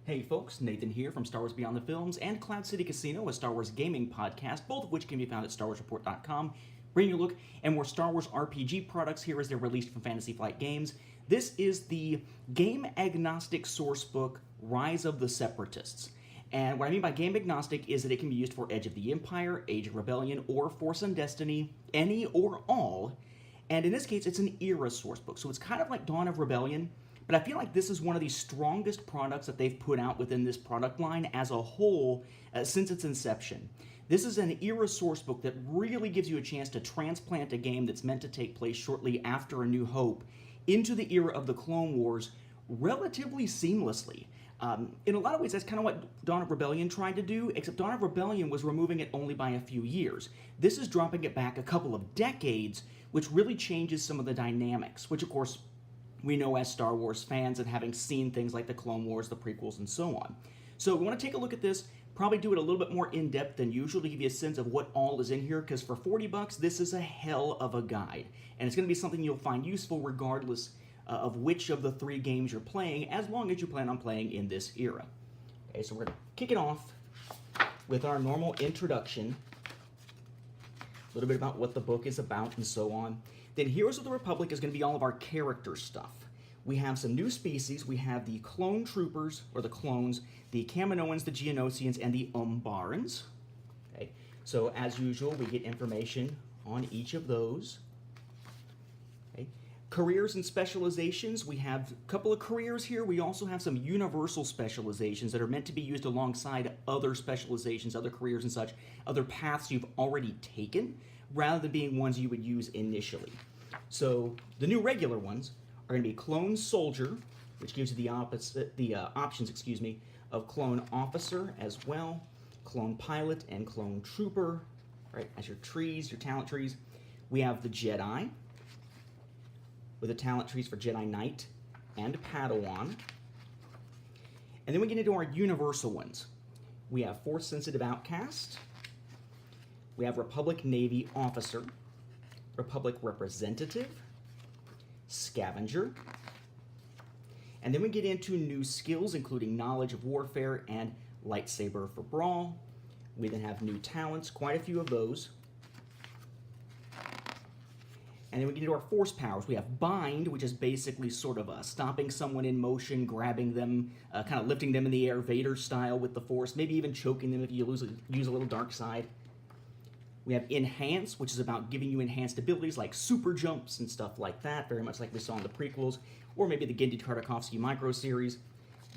Hey folks, Nathan here from Star Wars Beyond the Films and Cloud City Casino, a Star Wars gaming podcast, both of which can be found at StarWarsReport.com. Bringing you a look at more Star Wars RPG products here as they're released from Fantasy Flight Games. This is the game-agnostic sourcebook, Rise of the Separatists. And what I mean by game agnostic is that it can be used for Edge of the Empire, Age of Rebellion, or Force and Destiny, any or all. And in this case, it's an era sourcebook, so it's kind of like Dawn of Rebellion, but I feel like this is one of the strongest products that they've put out within this product line as a whole since its inception. This is an era sourcebook that really gives you a chance to transplant a game that's meant to take place shortly after A New Hope into the era of the Clone Wars relatively seamlessly. In a lot of ways, that's kind of what Dawn of Rebellion tried to do, except Dawn of Rebellion was removing it only by a few years. This is dropping it back a couple of decades, which really changes some of the dynamics, which of course we know as Star Wars fans and having seen things like the Clone Wars, the prequels, and so on. So we want to take a look at this, probably do it a little bit more in-depth than usual to give you a sense of what all is in here, because for $40, this is a hell of a guide. And it's going to be something you'll find useful regardless of which of the three games you're playing, as long as you plan on playing in this era. Okay, so we're going to kick it off with our normal introduction, a little bit about what the book is about and so on. Then Heroes of the Republic is going to be all of our character stuff. We have some new species. We have the clone troopers, or the clones, the Kaminoans, the Geonosians, and the Umbarans. Okay, so as usual, we get information on each of those. Okay. Careers and specializations. We have a couple of careers here. We also have some universal specializations that are meant to be used alongside other specializations, other careers and such, other paths you've already taken, rather than being ones you would use initially. So the new regular ones are going to be Clone Soldier, which gives you the options, of Clone Officer as well, Clone Pilot, and Clone Trooper, right, as your trees, your talent trees. We have the Jedi, with the talent trees for Jedi Knight and Padawan. And then we get into our universal ones. We have Force-sensitive Outcast, we have Republic Navy Officer, Republic Representative, Scavenger, and then we get into new skills, including Knowledge of Warfare and Lightsaber for Brawl. We then have new talents, quite a few of those. And then we get into our Force powers. We have Bind, which is basically sort of stopping someone in motion, grabbing them, kind of lifting them in the air, Vader style with the Force, maybe even choking them if you use a little dark side. We have Enhance, which is about giving you enhanced abilities like super jumps and stuff like that, very much like we saw in the prequels, or maybe the Genndy Tartakovsky micro series.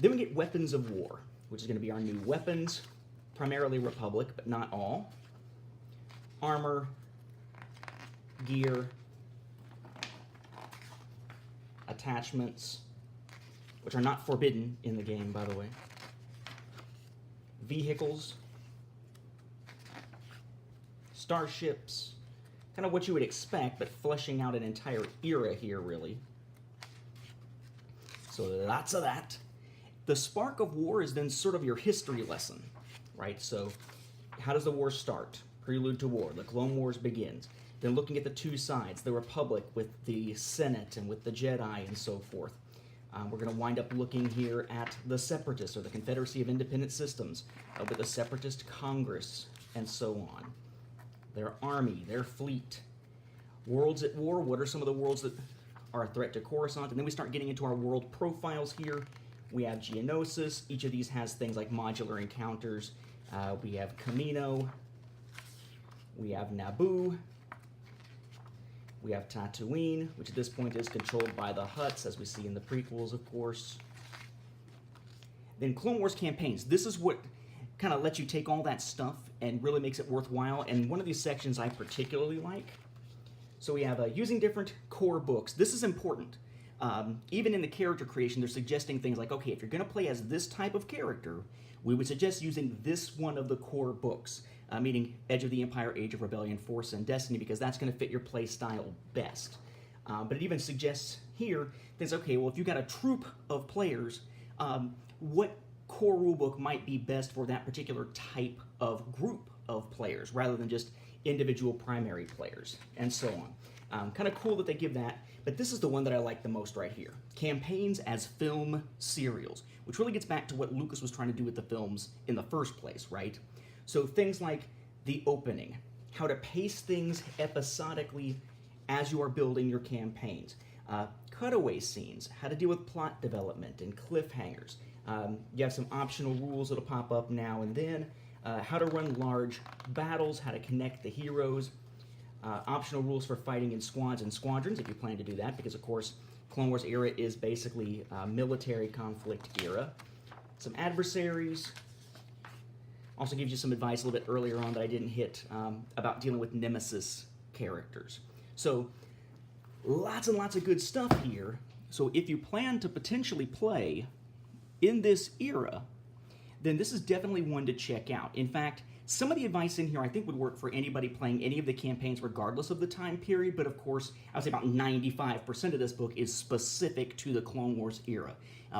Then we get Weapons of War, which is going to be our new weapons, primarily Republic, but not all. Armor, gear, attachments, which are not forbidden in the game, by the way. Vehicles, starships, kind of what you would expect, but fleshing out an entire era here, really. So lots of that. The Spark of War is then sort of your history lesson, right? So how does the war start? Prelude to War, the Clone Wars begins. Then looking at the two sides, the Republic with the Senate and with the Jedi and so forth. We're going to wind up looking here at the Separatists, or the Confederacy of Independent Systems, with the Separatist Congress and so on. Their army, their fleet. Worlds at war, what are some of the worlds that are a threat to Coruscant? And then we start getting into our world profiles here. We have Geonosis. Each of these has things like modular encounters. We have Kamino. We have Naboo. We have Tatooine, which at this point is controlled by the Hutts, as we see in the prequels, of course. Then Clone Wars campaigns. This is what kind of lets you take all that stuff and really makes it worthwhile, and one of these sections I particularly like. So we have using different core books. This is important. Even in the character creation, they're suggesting things like, okay, if you're going to play as this type of character, we would suggest using this one of the core books, meaning Edge of the Empire, Age of Rebellion, Force, and Destiny, because that's going to fit your play style best. But it even suggests here things, okay, well, if you've got a troop of players, what core rulebook might be best for that particular type of group of players, rather than just individual primary players, and so on. Kind of cool that they give that, but this is the one that I like the most right here. Campaigns as film serials, which really gets back to what Lucas was trying to do with the films in the first place, right? So things like the opening, how to pace things episodically as you are building your campaigns, cutaway scenes, how to deal with plot development and cliffhangers. You have some optional rules that'll pop up now and then, how to run large battles, how to connect the heroes, optional rules for fighting in squads and squadrons if you plan to do that, because of course Clone Wars era is basically a military conflict era. Some adversaries. Also gives you some advice a little bit earlier on that I didn't hit about dealing with Nemesis characters. So lots and lots of good stuff here. So if you plan to potentially play in this era, then this is definitely one to check out. In fact, some of the advice in here I think would work for anybody playing any of the campaigns regardless of the time period, but of course, I would say about 95% of this book is specific to the Clone Wars era.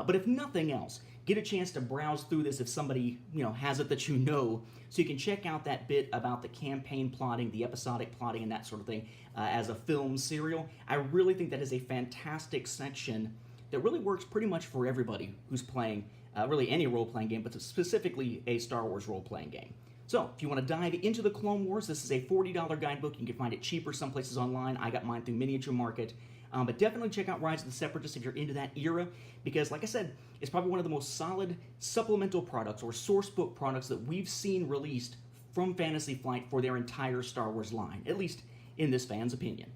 But if nothing else, get a chance to browse through this if somebody has it that you know, so you can check out that bit about the campaign plotting, the episodic plotting, and that sort of thing as a film serial. I really think that is a fantastic section that really works pretty much for everybody who's playing really any role-playing game, but specifically a Star Wars role-playing game. So, if you want to dive into the Clone Wars, this is a $40 guidebook. You can find it cheaper some places online. I got mine through Miniature Market. But definitely check out Rise of the Separatists if you're into that era, because, like I said, it's probably one of the most solid supplemental products or source book products that we've seen released from Fantasy Flight for their entire Star Wars line, at least in this fan's opinion.